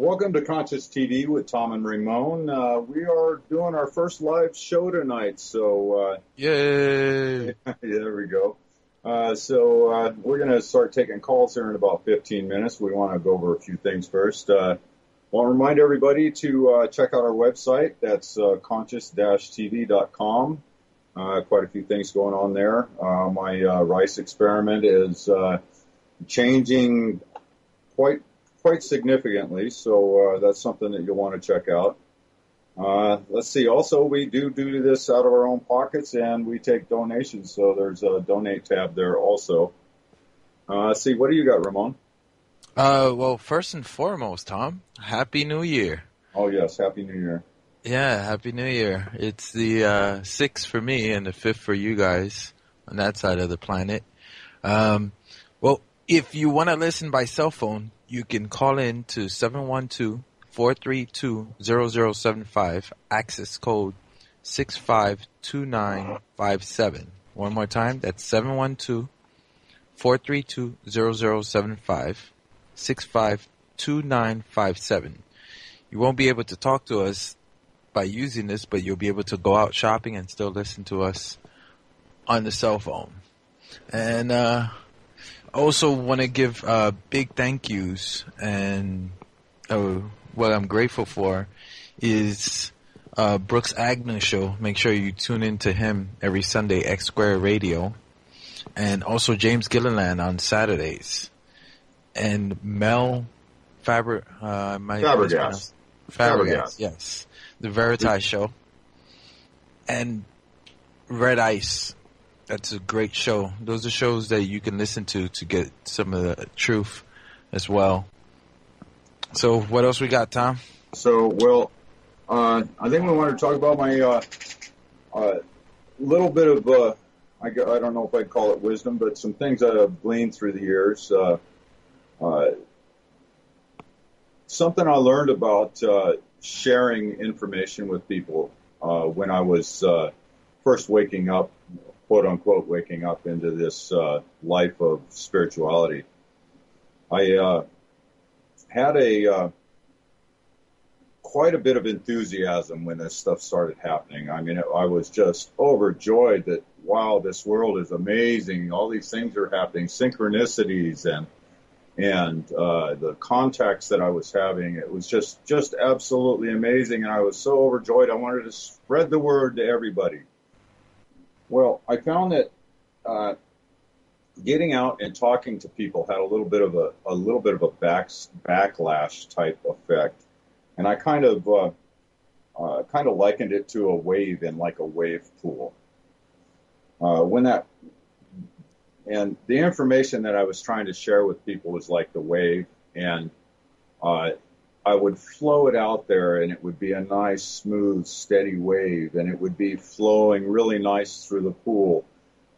Welcome to Conscious TV with Tom and Ramon. We are doing our first live show tonight, so Yay! there we go. We're going to start taking calls here in about 15 minutes. We want to go over a few things first. Want to remind everybody to check out our website. That's conscious-tv.com. Quite a few things going on there. My rice experiment is changing quite significantly, so that's something that you'll want to check out. Let's see. Also, we do this out of our own pockets, and we take donations, so there's a donate tab there also. Let's see. What do you got, Ramon? Well, first and foremost, Tom, Happy New Year. Oh, yes. Happy New Year. Yeah, Happy New Year. It's the 6th for me and the 5th for you guys on that side of the planet. Well, if you want to listen by cell phone, you can call in to 712-432-0075, access code 652957. One more time, that's 712-432-0075, 652957. You won't be able to talk to us by using this, but you'll be able to go out shopping and still listen to us on the cell phone. And also want to give big thank yous, and what I'm grateful for is Brooks Agnew Show. Make sure you tune in to him every Sunday, X Square Radio, and also James Gilliland on Saturdays, and Mel Fabregas, yes, the Veritas Show, and Red Ice. That's a great show. Those are shows that you can listen to get some of the truth as well. So what else we got, Tom? So, well, I think we want to talk about my little bit of, I don't know if I'd call it wisdom, but some things that I've gleaned through the years. Something I learned about sharing information with people when I was first waking up, quote unquote, waking up into this life of spirituality. I had quite a bit of enthusiasm when this stuff started happening. I mean, I was just overjoyed that, wow, this world is amazing. All these things are happening, synchronicities and the contacts that I was having. It was just absolutely amazing, and I was so overjoyed. I wanted to spread the word to everybody. Well, I found that getting out and talking to people had a little bit of a backlash type effect, and I kind of likened it to a wave in like a wave pool. And the information that I was trying to share with people was like the wave, and I would flow it out there, and it would be a nice, smooth, steady wave, and it would be flowing really nice through the pool.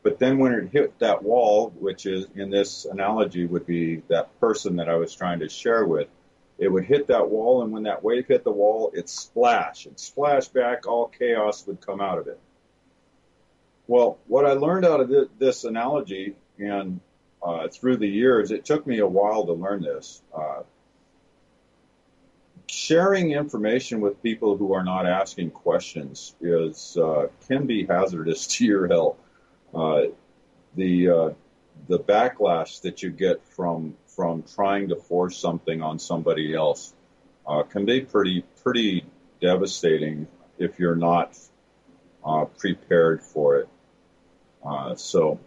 But then when it hit that wall, which is, in this analogy, would be that person that I was trying to share with, it would hit that wall, and when that wave hit the wall, it'd splash back, all chaos would come out of it. Well, what I learned out of this analogy, and through the years, it took me a while to learn this, sharing information with people who are not asking questions can be hazardous to your health. The backlash that you get from trying to force something on somebody else can be pretty devastating if you're not prepared for it. So,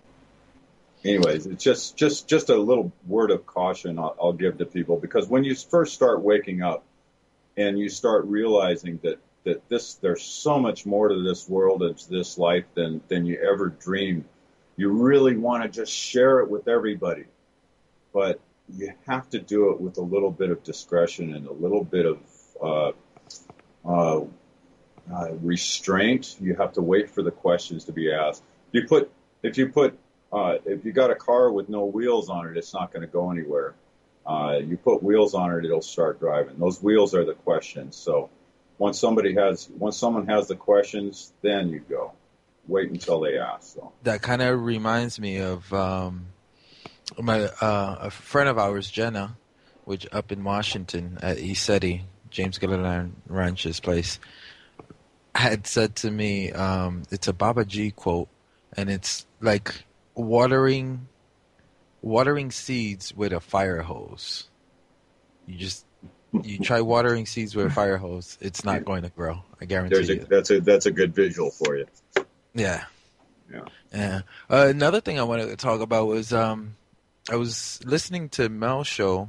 anyways, it's just a little word of caution I'll give to people, because when you first start waking up and you start realizing that there's so much more to this world and to this life than you ever dreamed, you really want to just share it with everybody. But you have to do it with a little bit of discretion and a little bit of restraint. You have to wait for the questions to be asked. If you got a car with no wheels on it, it's not going to go anywhere. You put wheels on it, it'll start driving. Those wheels are the questions. So once someone has the questions, then you go. Wait until they ask. So that kind of reminds me of a friend of ours, Jenna. which up in Washington at ECETI, James Gilliland Ranch's place, had said to me, it's a Baba G quote, and it's like watering seeds with a fire hose. You try watering seeds with a fire hose, it's not going to grow. I guarantee you. That's a good visual for you. Yeah. Yeah. Yeah. Another thing I wanted to talk about was I was listening to Mel's show,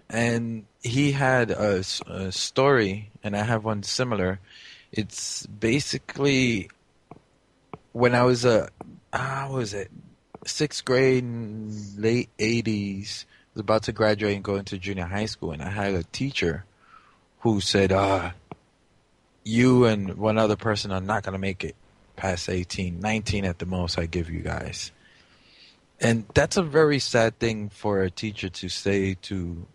and he had a story, and I have one similar. It's basically when I was what was it, 6th grade, late 80s. Was about to graduate and go into junior high school, and I had a teacher who said, you and one other person are not going to make it past 18, 19 at the most I give you guys. And that's a very sad thing for a teacher to say to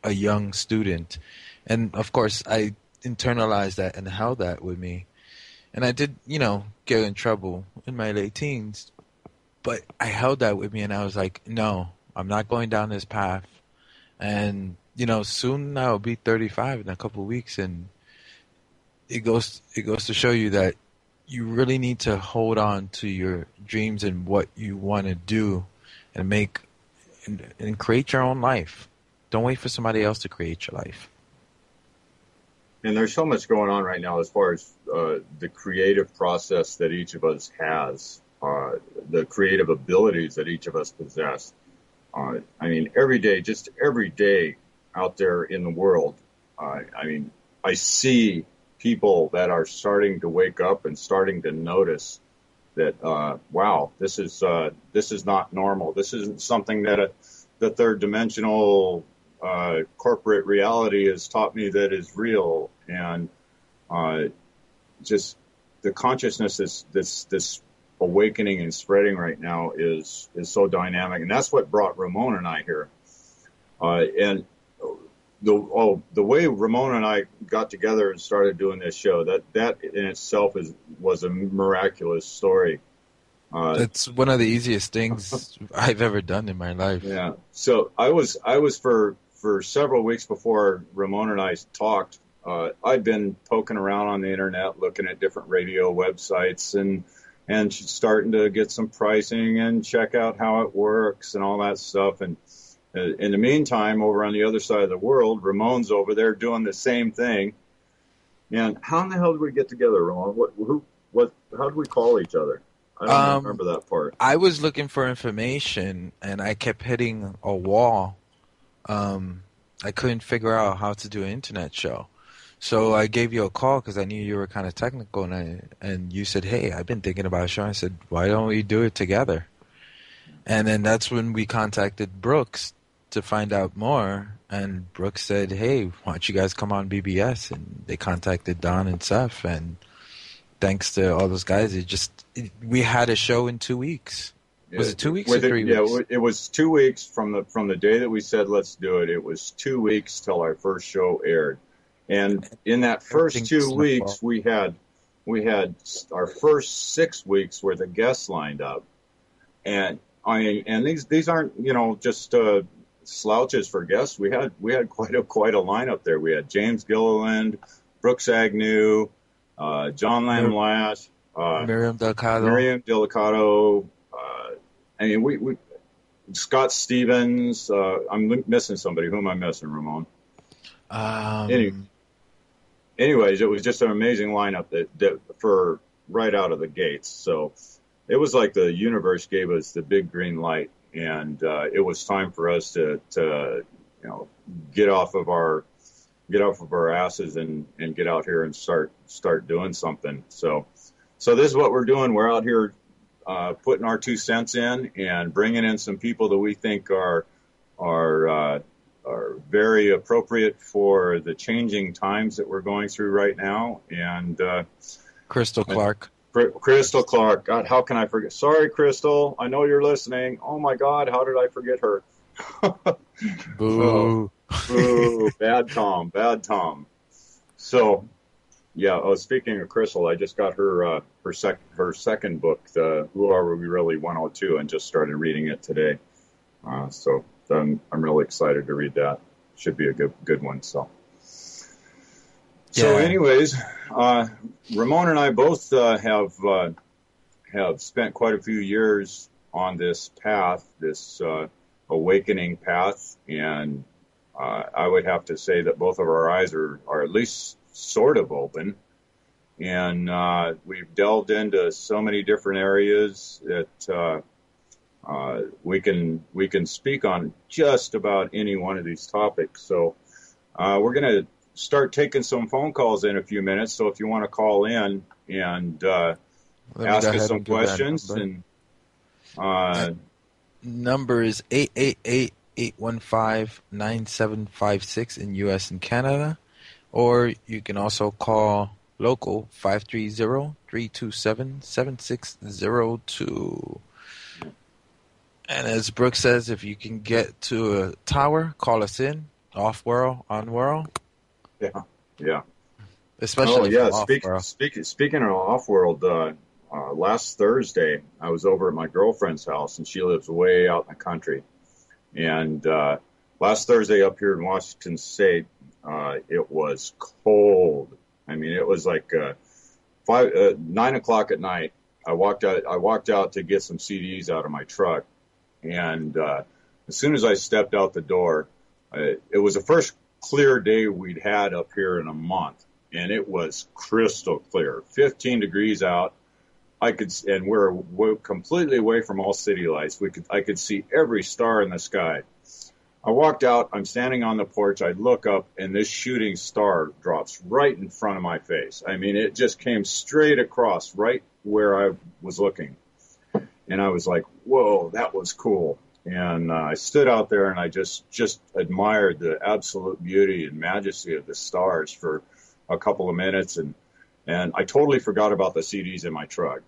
a young student. And of course, I internalized that and held that with me. And I did, get in trouble in my late teens. But I held that with me, and I was like, no, I'm not going down this path. And, soon I'll be 35 in a couple of weeks, and it goes to show you that you really need to hold on to your dreams and what you want to do and make and create your own life. Don't wait for somebody else to create your life. And there's so much going on right now as far as the creative process that each of us has, the creative abilities that each of us possess. Every day out there in the world, I see people that are starting to wake up and starting to notice that, wow, this is not normal. This isn't something that the third dimensional corporate reality has taught me that is real. And just the consciousness, this awakening and spreading right now is so dynamic, and that's what brought Ramon and I here. And the way Ramon and I got together and started doing this show, that in itself was a miraculous story. It's one of the easiest things I've ever done in my life. Yeah. So I was for several weeks before Ramon and I talked, I'd been poking around on the internet, looking at different radio websites and starting to get some pricing and check out how it works and all that stuff. And in the meantime, over on the other side of the world, Ramon's over there doing the same thing. And how in the hell did we get together, Ramon? How did we call each other? I don't remember that part. I was looking for information, and I kept hitting a wall. I couldn't figure out how to do an internet show. So I gave you a call because I knew you were kind of technical, and you said, hey, I've been thinking about a show. I said, why don't we do it together? And then that's when we contacted Brooks to find out more. And Brooks said, hey, why don't you guys come on BBS? And they contacted Don and Seth. And thanks to all those guys, we had a show in 2 weeks. Was it 2 weeks or 3 weeks? Yeah, it was 2 weeks from the day that we said let's do it. It was 2 weeks till our first show aired. And in that first 2 weeks, we had our first 6 weeks worth of guests lined up, and these aren't just slouches for guests. We had quite a lineup there. We had James Gilliland, Brooks Agnew, John Lamb-Lash, Miriam Delicato. We Scott Stevens. I'm missing somebody. Who am I missing, Ramon? Anyways, it was just an amazing lineup that for right out of the gates. So it was like the universe gave us the big green light, and it was time for us to get off of our asses and get out here and start doing something. So this is what we're doing. We're out here putting our 2 cents in and bringing in some people that we think are very appropriate for the changing times that we're going through right now. And Crystal Clark. Crystal Clark. God, how can I forget? Sorry, Crystal. I know you're listening. Oh, my God, how did I forget her? Boo. Boo. Bad Tom. So, yeah, speaking of Crystal, I just got her second book, Who Are We Really 102, and just started reading it today. So I'm really excited to read that. be a good one. So Yeah. anyways, Ramon and I both have spent quite a few years on this path, this awakening path, and I would have to say that both of our eyes are at least sort of open, and we've delved into so many different areas that we can speak on just about any one of these topics. So we're going to start taking some phone calls in a few minutes. So if you want to call in and ask us some questions, and number is 888-815-9756 in U.S. and Canada, or you can also call local 530-327-7602. And as Brooke says, if you can get to a tower, call us in, off-world, on-world. Yeah. Especially off-world. Speaking of off-world, last Thursday, I was over at my girlfriend's house, and she lives way out in the country. And last Thursday up here in Washington State, it was cold. I mean, it was like 9 o'clock at night. I walked out to get some CDs out of my truck, and as soon as I stepped out the door, it was the first clear day we'd had up here in a month, and it was crystal clear, 15 degrees out. And we're completely away from all city lights. I could see every star in the sky. I walked out, I'm standing on the porch, I look up, and this shooting star drops right in front of my face. I mean, it just came straight across right where I was looking. And I was like, whoa, that was cool. And I stood out there and I just admired the absolute beauty and majesty of the stars for a couple of minutes. And I totally forgot about the CDs in my truck.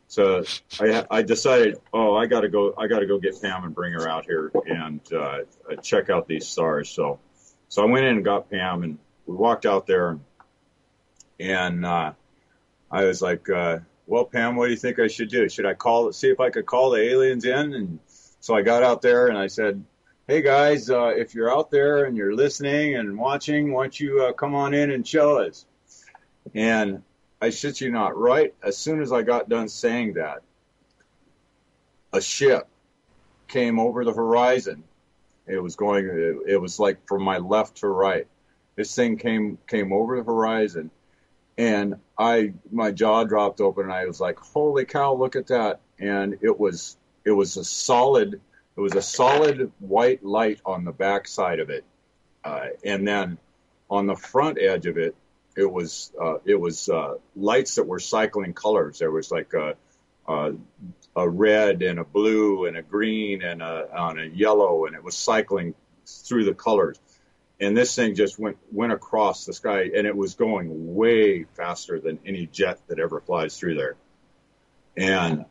So I decided, I got to go get Pam and bring her out here and check out these stars. So I went in and got Pam, and we walked out there, and I was like, well, Pam, what do you think I should do? Should I see if I could call the aliens in? And so I got out there and I said, hey guys, if you're out there and you're listening and watching, why don't you come on in and show us? And I shit you not, right as soon as I got done saying that, a ship came over the horizon. It was like from my left to right. This thing came over the horizon, and my jaw dropped open, and I was like, holy cow, look at that. And it was a solid white light on the back side of it. And then on the front edge of it, it was lights that were cycling colors. There was like a red and a blue and a green and a yellow, and it was cycling through the colors. And this thing just went across the sky, and it was going way faster than any jet that ever flies through there. And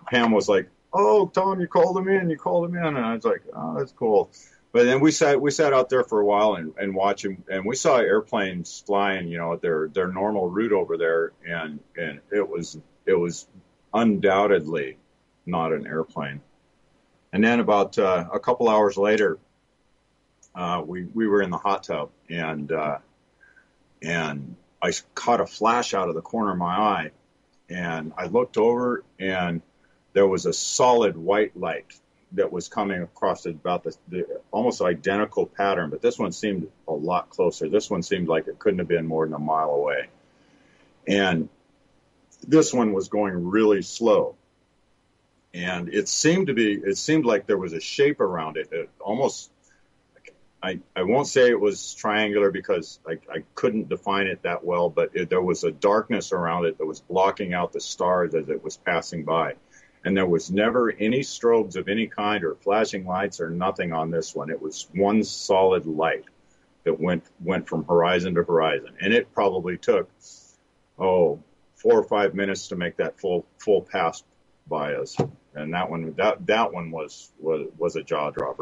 Pam was like, "Oh, Tom, you called him in. And I was like, "Oh, that's cool." But then we sat out there for a while and watched them, and we saw airplanes flying, at their normal route over there, and it was undoubtedly not an airplane. And then about a couple hours later, we were in the hot tub, and I caught a flash out of the corner of my eye, and I looked over, and there was a solid white light that was coming across about the almost identical pattern, but this one seemed a lot closer. This one seemed like it couldn't have been more than a mile away. And this one was going really slow. And it seemed like there was a shape around it. It almost, I won't say it was triangular because I couldn't define it that well, but there was a darkness around it that was blocking out the stars as it was passing by. And there was never any strobes of any kind or flashing lights or nothing on this one. It was one solid light that went from horizon to horizon. And it probably took, 4 or 5 minutes to make that full pass by us. And that one was a jaw dropper.